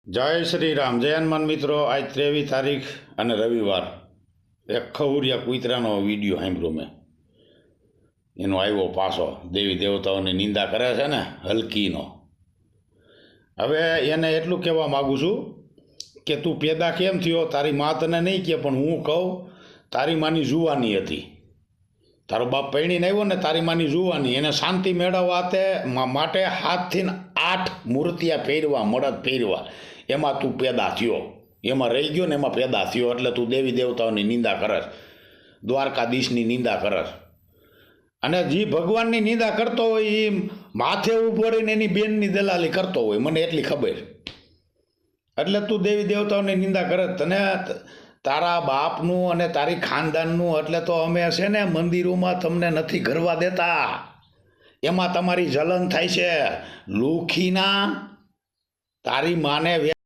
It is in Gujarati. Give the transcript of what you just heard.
જય શ્રી રામ. જય હનુમાન મિત્રો. આજ 23 તારીખ અને રવિવાર એક ખવરિયા કૂતરાનો વિડીયો સાંભળ્યો મેં. એનો આવ્યો પાછો દેવી દેવતાઓની નિંદા કરે છે ને હલકીનો. હવે એને એટલું કહેવા માગું છું કે તું પેદા કેમ થયો, તારી મા તને નહીં કહે, પણ હું કહું તારી માની જુવાની હતી. તારો બાપ પૈણીને આવ્યો ને, તારી માની જુવાની. એને શાંતિ મેળવવા માટે 7 થી 8 મૂર્તિયા પહેરવા, મળદ પહેરવા, એમાં તું પેદા થયો, એમાં રહી ગયો ને એમાં પેદા થયો. એટલે તું દેવી દેવતાઓની નિંદા કરસ, દ્વારકાધીશની નિંદા કરસ. અને જે ભગવાનની નિંદા કરતો હોય એ માથે ઊભો રહીને એની બેનની દલાલી કરતો હોય, મને એટલી ખબર. એટલે તું દેવી દેવતાઓની નિંદા કરસ. તને તારા બાપનું અને તારી ખાનદાનનું એટલે તો અમે છે ને મંદિરોમાં તમને નથી ગરવા દેતા. એમાં તમારી જલન થાય છે. લુખીના તારી માને